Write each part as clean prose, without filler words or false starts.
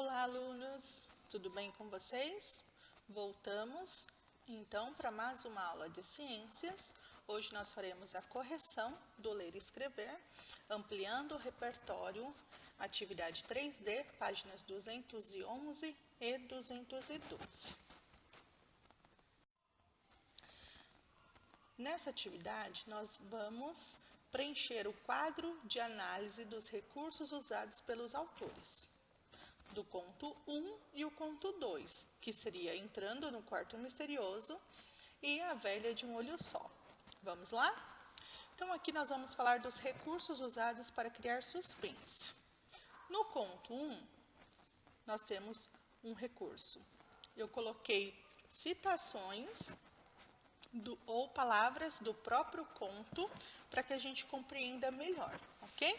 Olá, alunos! Tudo bem com vocês? Voltamos, então, para mais uma aula de ciências. Hoje nós faremos a correção do ler e escrever, ampliando o repertório, atividade 3D, páginas 211 e 212. Nessa atividade, nós vamos preencher o quadro de análise dos recursos usados pelos autores do conto 1 e o conto 2, que seria Entrando no Quarto Misterioso e A Velha de um Olho Só. Vamos lá? Então, aqui nós vamos falar dos recursos usados para criar suspense. No conto 1, nós temos um recurso. Eu coloquei citações ou palavras do próprio conto para que a gente compreenda melhor, ok?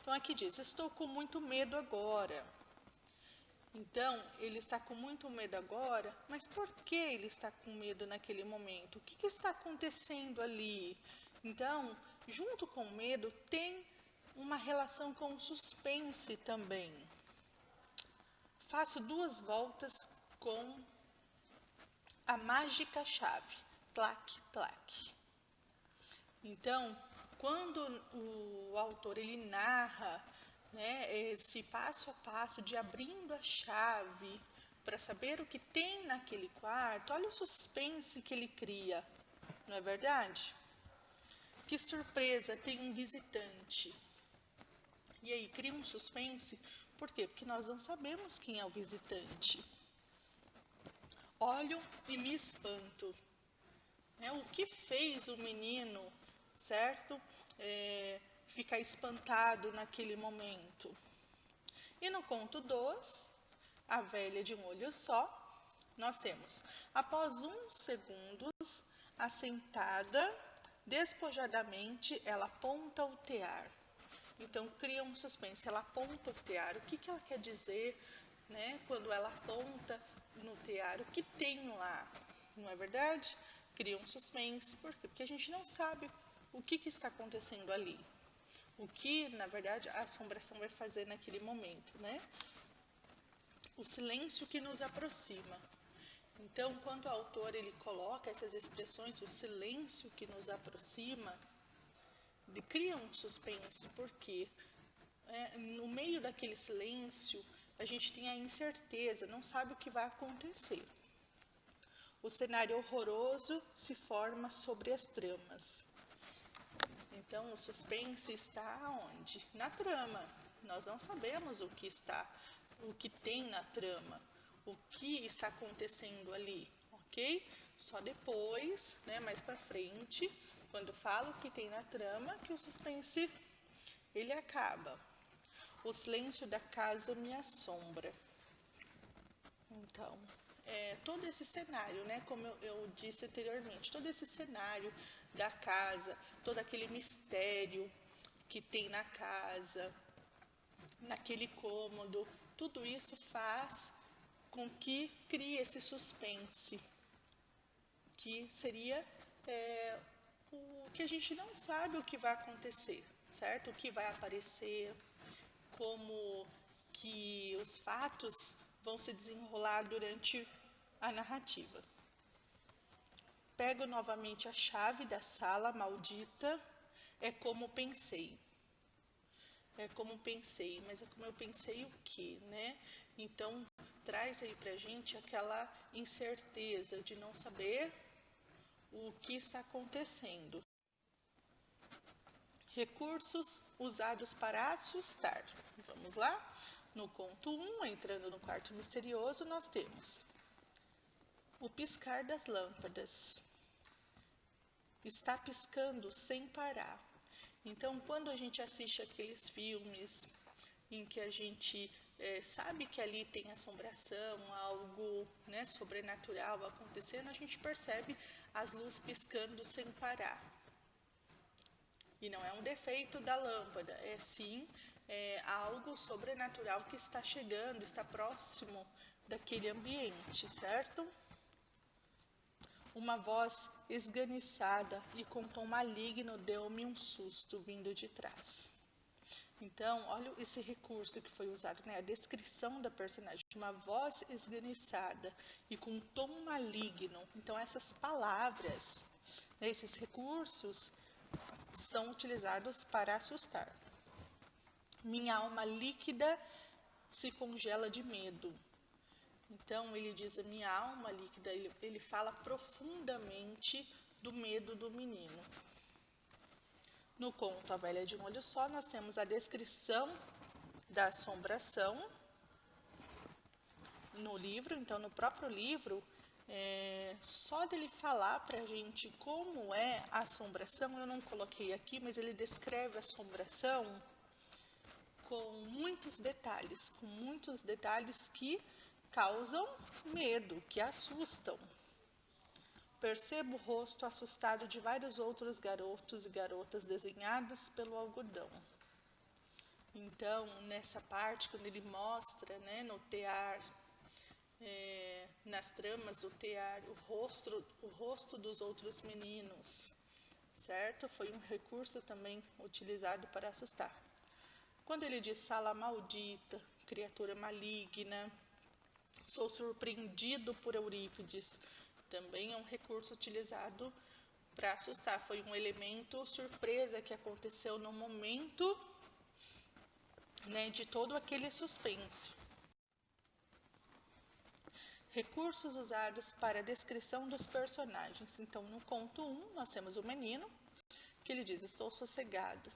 Então, aqui diz, estou com muito medo agora. Então, ele está com muito medo agora, mas por que ele está com medo naquele momento? O que está acontecendo ali? Então, junto com o medo, tem uma relação com o suspense também. Faço 2 voltas com a mágica chave. Clac, clac. Então, quando o autor ele narra, esse passo a passo de abrindo a chave para saber o que tem naquele quarto, olha o suspense que ele cria, não é verdade? Que surpresa, tem um visitante. E aí cria um suspense, por quê? Porque nós não sabemos quem é o visitante. Olho e me espanto. O que fez o menino, certo? Ficar espantado naquele momento. E no conto 2, A Velha de um Olho Só, nós temos, após uns segundos, assentada, despojadamente, ela aponta o tear. Então, cria um suspense, ela aponta o tear. O que ela quer dizer, quando ela aponta no tear? O que tem lá? Não é verdade? Cria um suspense. Por quê? Porque a gente não sabe o que está acontecendo ali. O que, na verdade, a assombração vai fazer naquele momento, O silêncio que nos aproxima. Então, quando o autor ele coloca essas expressões, o silêncio que nos aproxima, ele cria um suspense, porque no meio daquele silêncio, a gente tem a incerteza, não sabe o que vai acontecer. O cenário horroroso se forma sobre as tramas. Então, o suspense está onde? Na trama. Nós não sabemos o que tem na trama, o que está acontecendo ali, ok? Só depois, mais para frente, quando falo o que tem na trama, que o suspense ele acaba. O silêncio da casa me assombra. Então, todo esse cenário, como eu disse anteriormente, todo esse cenário da casa, todo aquele mistério que tem na casa, naquele cômodo, tudo isso faz com que crie esse suspense, que seria o que a gente não sabe o que vai acontecer, certo? O que vai aparecer, como que os fatos vão se desenrolar durante a narrativa. Pego novamente a chave da sala maldita, é como pensei. É como pensei, mas é como eu pensei o quê, Então, traz aí pra gente aquela incerteza de não saber o que está acontecendo. Recursos usados para assustar. Vamos lá? No conto 1, Entrando no Quarto Misterioso, nós temos o piscar das lâmpadas. Está piscando sem parar. Então, quando a gente assiste aqueles filmes em que a gente sabe que ali tem assombração, algo sobrenatural acontecendo, a gente percebe as luzes piscando sem parar. E não é um defeito da lâmpada, é sim algo sobrenatural que está chegando, está próximo daquele ambiente, certo? Uma voz esganiçada e com tom maligno deu-me um susto vindo de trás. Então, olha esse recurso que foi usado, né? A descrição da personagem, uma voz esganiçada e com um tom maligno. Então, essas palavras, né, esses recursos são utilizados para assustar. Minha alma líquida se congela de medo. Então, ele diz, a minha alma líquida, ele fala profundamente do medo do menino. No conto A Velha de um Olho Só, nós temos a descrição da assombração no livro. Então, no próprio livro, só dele falar para a gente como é a assombração, eu não coloquei aqui, mas ele descreve a assombração com muitos detalhes que causam medo, que assustam. Percebo o rosto assustado de vários outros garotos e garotas desenhados pelo algodão. Então, nessa parte, quando ele mostra, né, no tear, nas tramas do tear, o rosto dos outros meninos, certo? Foi um recurso também utilizado para assustar. Quando ele diz sala maldita, criatura maligna, sou surpreendido por Eurípides, também é um recurso utilizado para assustar. Foi um elemento surpresa que aconteceu no momento, né, de todo aquele suspense. Recursos usados para a descrição dos personagens. Então, no conto 1, nós temos o menino, que ele diz, estou sossegado.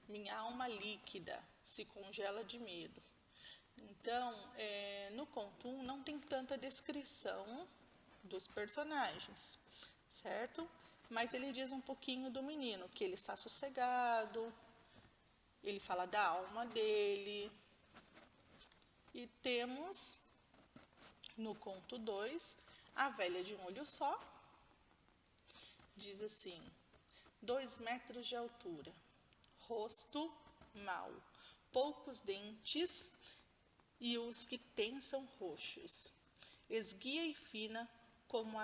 Minha alma líquida se congela de medo. Então, no conto 1 não tem tanta descrição dos personagens, certo? Mas ele diz um pouquinho do menino, que ele está sossegado, ele fala da alma dele. E temos, no conto 2, A Velha de um Olho Só, diz assim, 2 metros de altura, rosto mau, poucos dentes e os que tem são roxos, esguia e fina como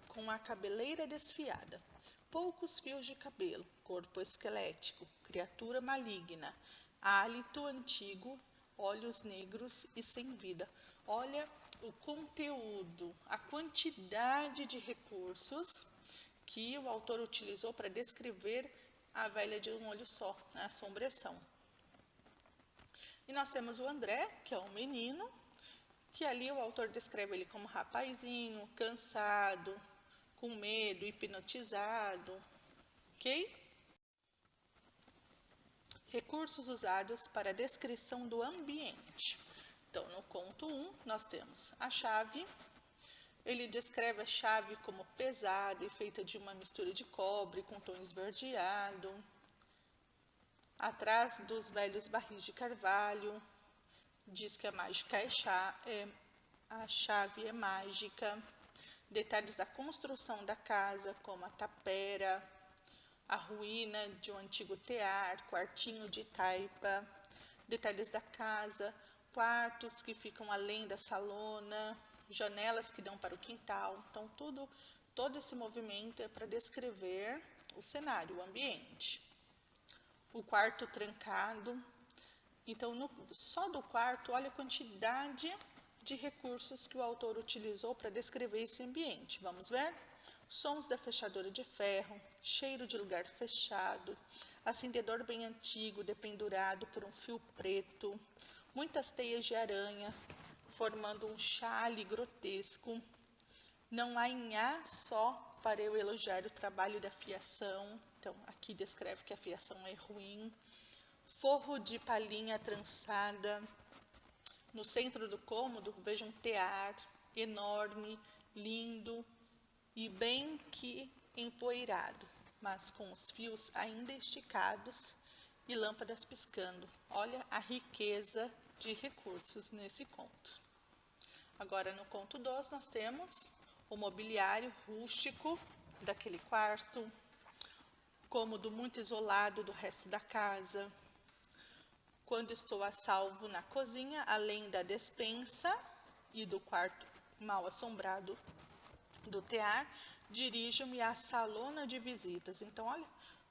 com a cabeleira desfiada, poucos fios de cabelo, corpo esquelético, criatura maligna, hálito antigo, olhos negros e sem vida. Olha o conteúdo, a quantidade de recursos que o autor utilizou para descrever a velha de um olho só, a assombração. E nós temos o André, que é um menino, que ali o autor descreve ele como rapazinho, cansado, com medo, hipnotizado, ok? Recursos usados para a descrição do ambiente. Então, no conto 1, nós temos a chave. Ele descreve a chave como pesada e feita de uma mistura de cobre com tom esverdeado. Atrás dos velhos barris de carvalho, diz que a chave é mágica. Detalhes da construção da casa, como a tapera, a ruína de um antigo tear, quartinho de taipa. Detalhes da casa, quartos que ficam além da salona, janelas que dão para o quintal. Então, todo esse movimento é para descrever o cenário, o ambiente. O quarto trancado. Então, só do quarto, olha a quantidade de recursos que o autor utilizou para descrever esse ambiente. Vamos ver? Sons da fechadura de ferro, cheiro de lugar fechado, acendedor bem antigo, dependurado por um fio preto, muitas teias de aranha, formando um chale grotesco. Não há nhá só para eu elogiar o trabalho da fiação. Então, aqui descreve que a fiação é ruim. Forro de palhinha trançada. No centro do cômodo, veja um tear enorme, lindo e bem que empoeirado, mas com os fios ainda esticados e lâmpadas piscando. Olha a riqueza de recursos nesse conto. Agora, no conto 2, nós temos o mobiliário rústico daquele quarto, cômodo muito isolado do resto da casa. Quando estou a salvo na cozinha, além da despensa e do quarto mal assombrado do tear, dirijo-me à salona de visitas. Então, olha,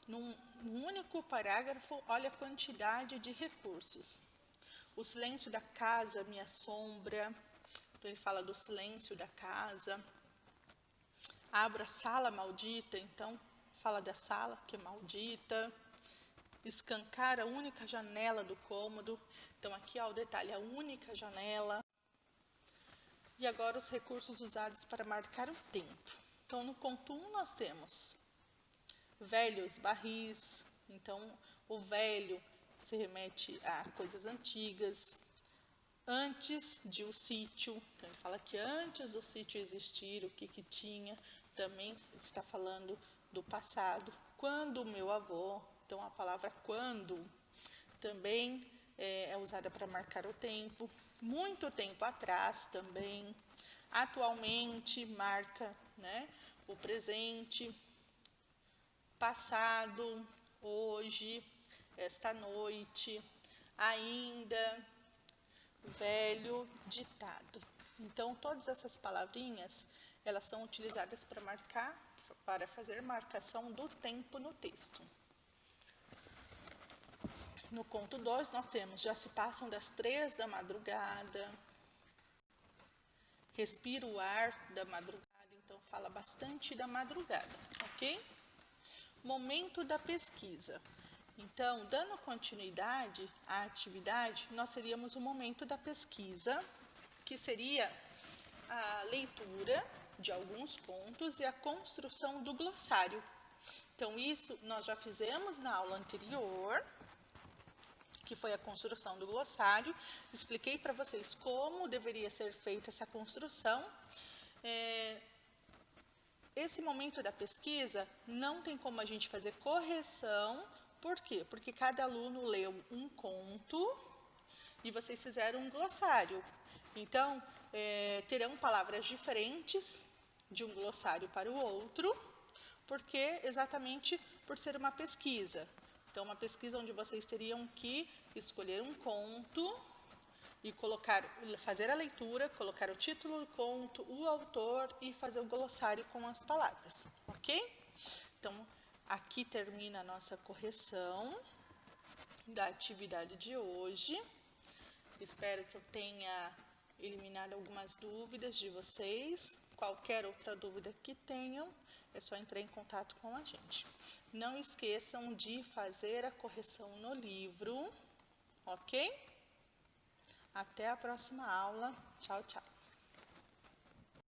num único parágrafo, olha a quantidade de recursos. O silêncio da casa me assombra. Então, ele fala do silêncio da casa. Abro a sala maldita, então fala da sala que é maldita. Escancar a única janela do cômodo. Então, aqui ó, o detalhe, a única janela. E agora os recursos usados para marcar o tempo. Então, no conto 1 nós temos velhos barris. Então, o velho se remete a coisas antigas. Antes de o sítio, então ele fala que antes do sítio existir, o que tinha, também está falando do passado. Quando o meu avô, então a palavra quando também é usada para marcar o tempo. Muito tempo atrás também. Atualmente marca, né, o presente. Passado, hoje, esta noite, ainda, velho, ditado. Então, todas essas palavrinhas, elas são utilizadas para marcar, para fazer marcação do tempo no texto. No conto 2, nós temos, já se passam das 3 da madrugada, respira o ar da madrugada, então fala bastante da madrugada, ok? Momento da pesquisa. Então, dando continuidade à atividade, nós teríamos o momento da pesquisa, que seria a leitura de alguns contos e a construção do glossário. Então, isso nós já fizemos na aula anterior, que foi a construção do glossário. Expliquei para vocês como deveria ser feita essa construção. Esse momento da pesquisa não tem como a gente fazer correção. Por quê? Porque cada aluno leu um conto e vocês fizeram um glossário. Então, terão palavras diferentes de um glossário para o outro, porque exatamente por ser uma pesquisa. Então, uma pesquisa onde vocês teriam que escolher um conto e fazer a leitura, colocar o título do conto, o autor e fazer o glossário com as palavras, ok? Então, aqui termina a nossa correção da atividade de hoje. Espero que eu tenha eliminado algumas dúvidas de vocês. Qualquer outra dúvida que tenham, é só entrar em contato com a gente. Não esqueçam de fazer a correção no livro, ok? Até a próxima aula. Tchau, tchau.